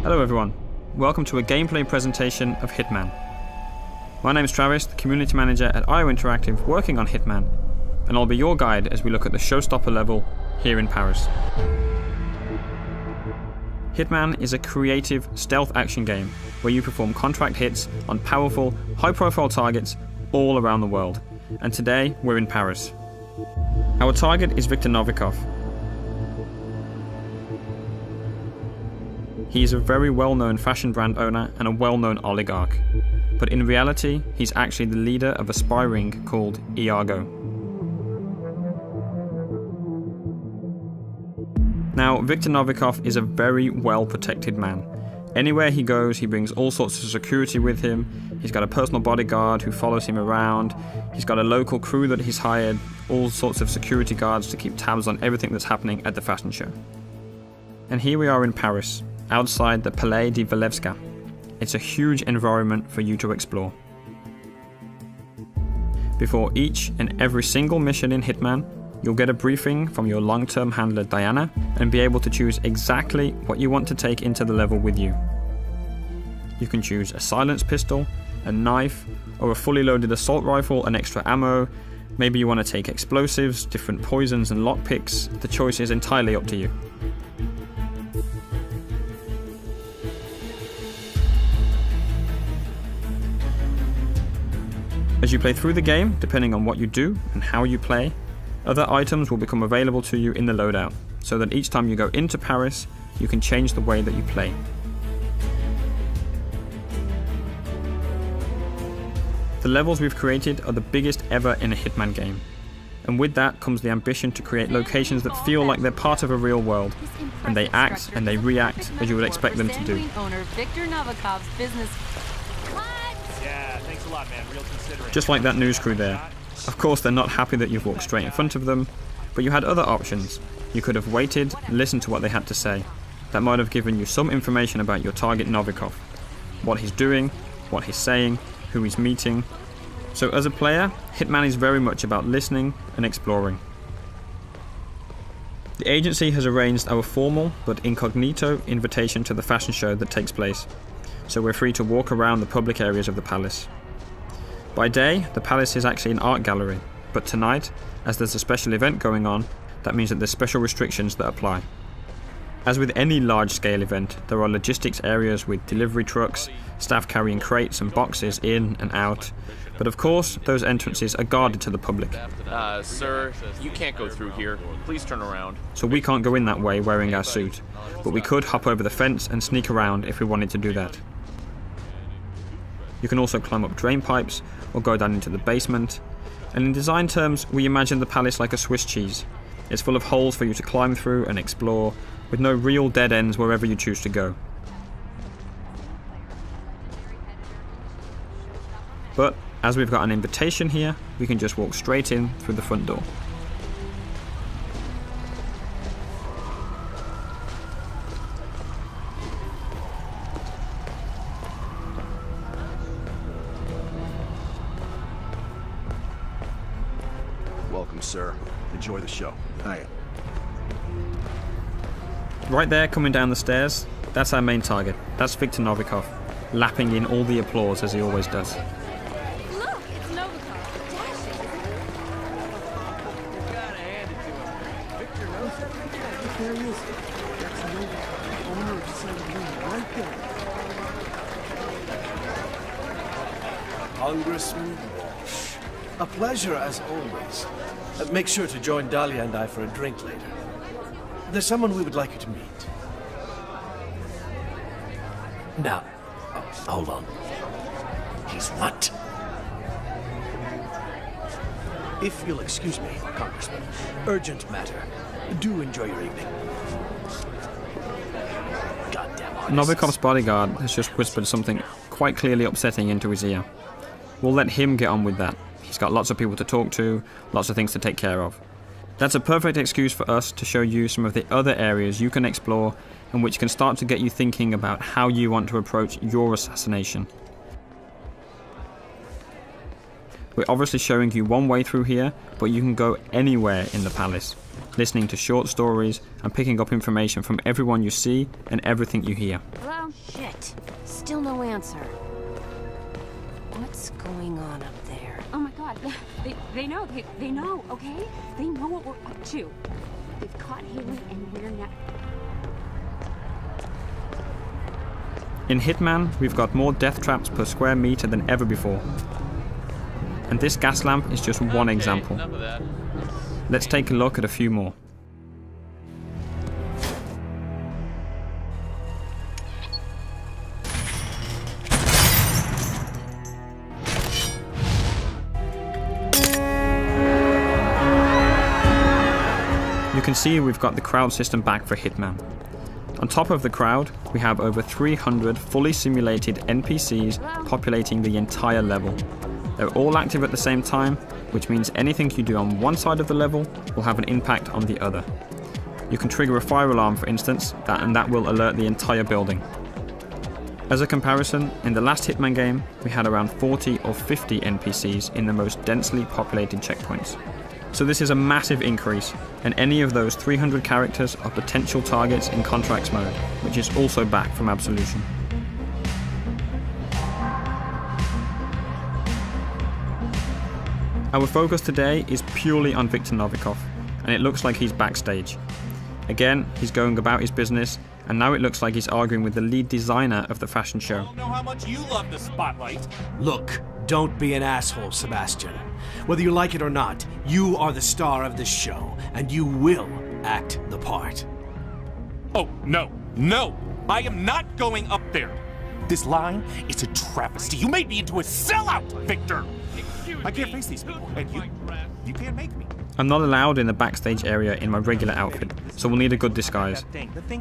Hello everyone, welcome to a gameplay presentation of Hitman. My name is Travis, the community manager at IO Interactive working on Hitman, and I'll be your guide as we look at the Showstopper level here in Paris. Hitman is a creative stealth action game where you perform contract hits on powerful, high-profile targets all around the world, and today we're in Paris. Our target is Viktor Novikov. He is a very well-known fashion brand owner and a well-known oligarch, but in reality, he's actually the leader of a spy ring called Iago. Now, Viktor Novikov is a very well-protected man. Anywhere he goes, he brings all sorts of security with him. He's got a personal bodyguard who follows him around. He's got a local crew that he's hired, all sorts of security guards to keep tabs on everything that's happening at the fashion show. And here we are in Paris, outside the Palais de Walewska. It's a huge environment for you to explore. Before each and every single mission in Hitman, you'll get a briefing from your long-term handler Diana and be able to choose exactly what you want to take into the level with you. You can choose a silenced pistol, a knife, or a fully loaded assault rifle and extra ammo. Maybe you want to take explosives, different poisons and lockpicks. The choice is entirely up to you. As you play through the game, depending on what you do and how you play, other items will become available to you in the loadout, so that each time you go into Paris, you can change the way that you play. The levels we've created are the biggest ever in a Hitman game, and with that comes the ambition to create locations that feel like they're part of a real world, and they act and they react as you would expect them to do. Just like that news crew there. Of course they're not happy that you've walked straight in front of them, but you had other options. You could have waited, listened to what they had to say. That might have given you some information about your target Novikov. What he's doing, what he's saying, who he's meeting. So as a player, Hitman is very much about listening and exploring. The agency has arranged our formal but incognito invitation to the fashion show that takes place, so we're free to walk around the public areas of the palace. By day, the palace is actually an art gallery, but tonight, as there's a special event going on, that means that there's special restrictions that apply. As with any large-scale event, there are logistics areas with delivery trucks, staff carrying crates and boxes in and out, but of course, those entrances are guarded to the public. Sir, you can't go through here. Please turn around. So we can't go in that way wearing our suit, but we could hop over the fence and sneak around if we wanted to do that. You can also climb up drain pipes or go down into the basement, and in design terms we imagine the palace like a Swiss cheese. It's full of holes for you to climb through and explore, with no real dead ends wherever you choose to go. But as we've got an invitation here, we can just walk straight in through the front door. Welcome, sir. Enjoy the show. Hiya. Right there, coming down the stairs, that's our main target. That's Viktor Novikov, lapping in all the applause as he always does. Look, it's Novikov. Dashing. You gotta hand it to him. Victor knows it. There he is. That's Novikov, owner of Some right there. Congressman Walsh. A pleasure as always. Make sure to join Dahlia and I for a drink later. There's someone we would like you to meet. Now, hold on. He's what? If you'll excuse me, Congressman. Urgent matter. Do enjoy your evening. Goddamn artists. Novikov's bodyguard has just whispered something quite clearly upsetting into his ear. We'll let him get on with that. He's got lots of people to talk to, lots of things to take care of. That's a perfect excuse for us to show you some of the other areas you can explore and which can start to get you thinking about how you want to approach your assassination. We're obviously showing you one way through here, but you can go anywhere in the palace, listening to short stories and picking up information from everyone you see and everything you hear. Hello? Shit. Still no answer. What's going on up there? Oh my god. They know. They know, okay? They know what we're up to. They've caught Haley and we're not... In Hitman, we've got more death traps per square meter than ever before. And this gas lamp is just one example. Let's take a look at a few more. You can see we've got the crowd system back for Hitman. On top of the crowd, we have over 300 fully simulated NPCs populating the entire level. They're all active at the same time, which means anything you do on one side of the level will have an impact on the other. You can trigger a fire alarm, for instance, and that will alert the entire building. As a comparison, in the last Hitman game, we had around 40 or 50 NPCs in the most densely populated checkpoints. So this is a massive increase, and any of those 300 characters are potential targets in Contracts mode, which is also back from Absolution. Our focus today is purely on Viktor Novikov, and it looks like he's backstage. Again, he's going about his business, and now it looks like he's arguing with the lead designer of the fashion show. I don't know how much you love the spotlight. Look, don't be an asshole, Sebastian. Whether you like it or not, you are the star of this show, and you will act the part. Oh, no, no! I am not going up there! This line is a travesty. You made me into a sellout, Victor! I can't face these people, and you can't make me. I'm not allowed in the backstage area in my regular outfit, so we'll need a good disguise.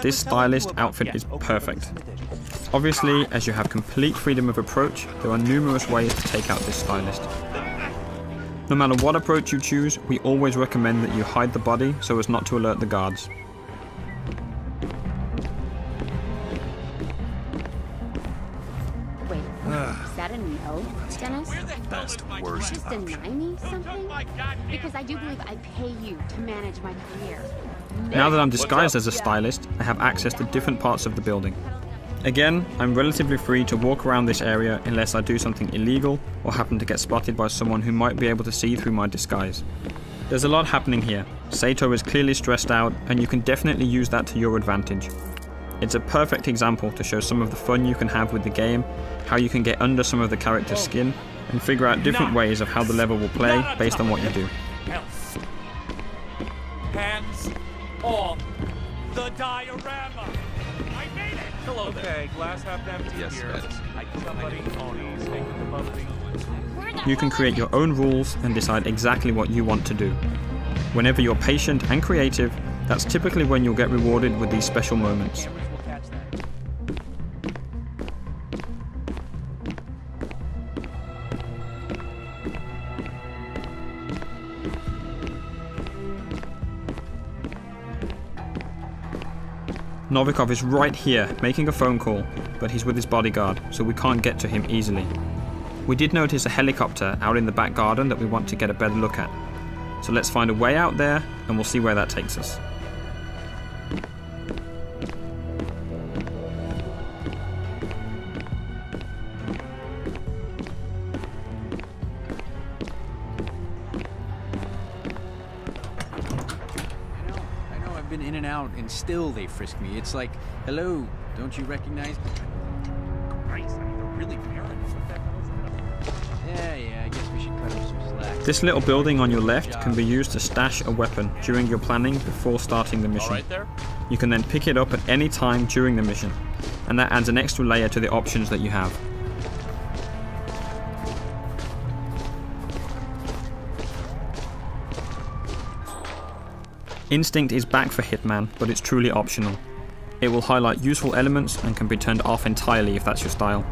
This stylist outfit is perfect. Obviously, as you have complete freedom of approach, there are numerous ways to take out this stylist. No matter what approach you choose, we always recommend that you hide the body so as not to alert the guards. Wait, is that a no, Dennis? Best, worst. Just deny me something? Because I do believe I pay you to manage my career. Now that I'm disguised as a stylist, I have access to different parts of the building. Again, I'm relatively free to walk around this area unless I do something illegal or happen to get spotted by someone who might be able to see through my disguise. There's a lot happening here. Sato is clearly stressed out, and you can definitely use that to your advantage. It's a perfect example to show some of the fun you can have with the game, how you can get under some of the character's skin, and figure out different ways of how the level will play based on what you do. Hands off the diorama! I made it! Hello there. Okay, glass half empty here. Somebody owns taking the bubbly. You can create your own rules and decide exactly what you want to do. Whenever you're patient and creative, that's typically when you'll get rewarded with these special moments. Novikov is right here, making a phone call, but he's with his bodyguard, so we can't get to him easily. We did notice a helicopter out in the back garden that we want to get a better look at. So let's find a way out there, and we'll see where that takes us. In and out, and still they frisk me. It's like, hello, don't you recognize me? Christ, I mean, they're really parents. What the hell is that? Yeah, I guess we should cut them some slack. This little building on your left can be used to stash a weapon during your planning before starting the mission. Right there? You can then pick it up at any time during the mission, and that adds an extra layer to the options that you have. Instinct is back for Hitman, but it's truly optional. It will highlight useful elements and can be turned off entirely if that's your style.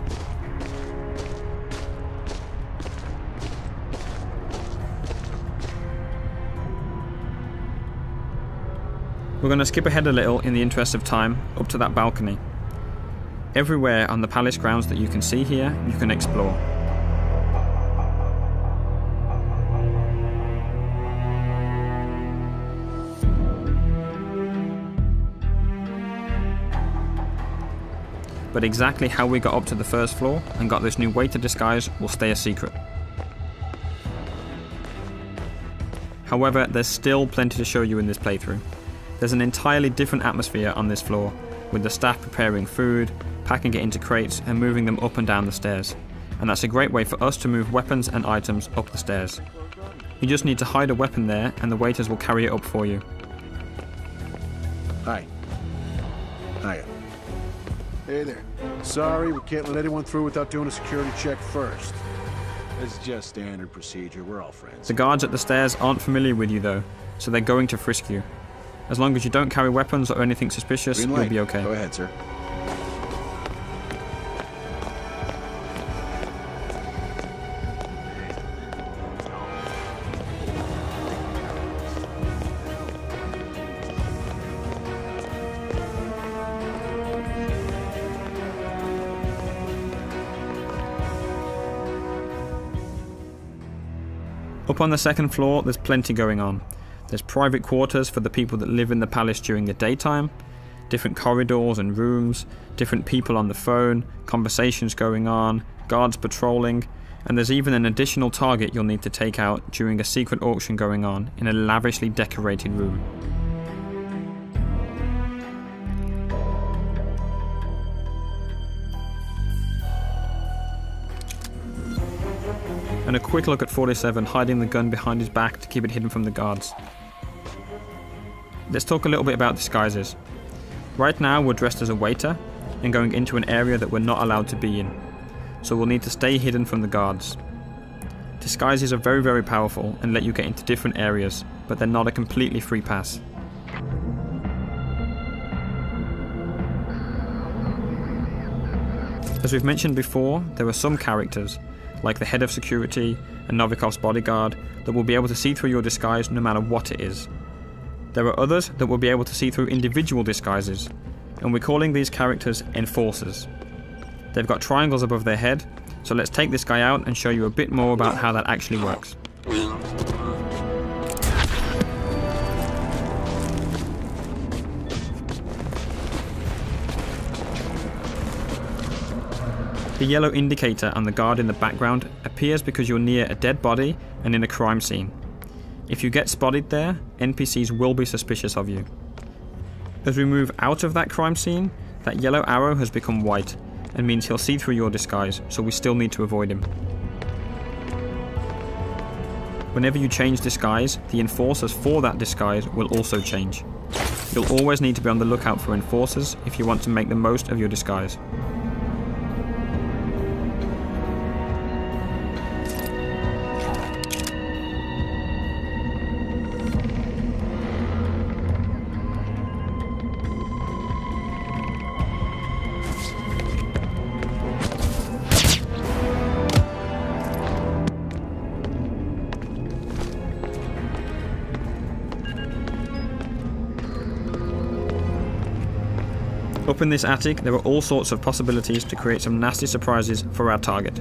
We're going to skip ahead a little in the interest of time, up to that balcony. Everywhere on the palace grounds that you can see here, you can explore. but exactly how we got up to the first floor and got this new waiter disguise will stay a secret. However, there's still plenty to show you in this playthrough. There's an entirely different atmosphere on this floor, with the staff preparing food, packing it into crates and moving them up and down the stairs. And that's a great way for us to move weapons and items up the stairs. You just need to hide a weapon there and the waiters will carry it up for you. Hi. Hiya. Hey there. Sorry, we can't let anyone through without doing a security check first. It's just standard procedure, we're all friends. The guards at the stairs aren't familiar with you though, so they're going to frisk you. As long as you don't carry weapons or anything suspicious, you'll be okay. Go ahead, sir. Up on the second floor, there's plenty going on. There's private quarters for the people that live in the palace during the daytime, different corridors and rooms, different people on the phone, conversations going on, guards patrolling, and there's even an additional target you'll need to take out during a secret auction going on in a lavishly decorated room. And a quick look at 47 hiding the gun behind his back to keep it hidden from the guards. Let's talk a little bit about disguises. Right now we're dressed as a waiter and going into an area that we're not allowed to be in, so we'll need to stay hidden from the guards. Disguises are very powerful and let you get into different areas, but they're not a completely free pass. As we've mentioned before, there are some characters, like the head of security and Novikov's bodyguard, that will be able to see through your disguise no matter what it is. There are others that will be able to see through individual disguises, and we're calling these characters enforcers. They've got triangles above their head, so let's take this guy out and show you a bit more about how that actually works. The yellow indicator on the guard in the background appears because you're near a dead body and in a crime scene. If you get spotted there, NPCs will be suspicious of you. As we move out of that crime scene, that yellow arrow has become white and means he'll see through your disguise, so we still need to avoid him. Whenever you change disguise, the enforcers for that disguise will also change. You'll always need to be on the lookout for enforcers if you want to make the most of your disguise. Up in this attic, there are all sorts of possibilities to create some nasty surprises for our target.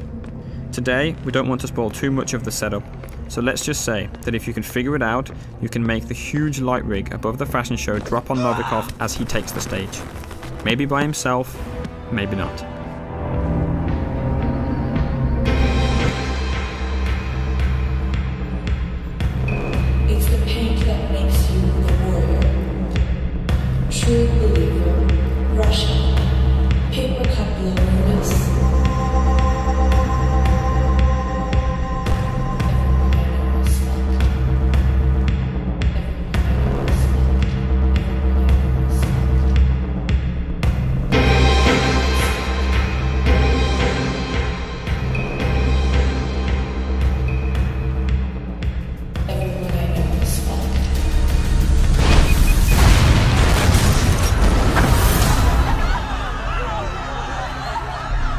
Today, we don't want to spoil too much of the setup, so let's just say that if you can figure it out, you can make the huge light rig above the fashion show drop on Novikov as he takes the stage. Maybe by himself, maybe not. It's the paint that makes you the warrior. True believer. Russia. Paper cup loneliness.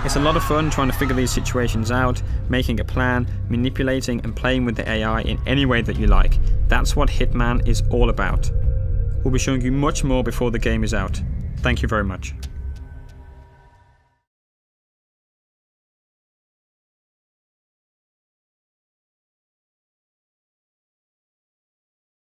It's a lot of fun trying to figure these situations out, making a plan, manipulating and playing with the AI in any way that you like. That's what Hitman is all about. We'll be showing you much more before the game is out. Thank you very much.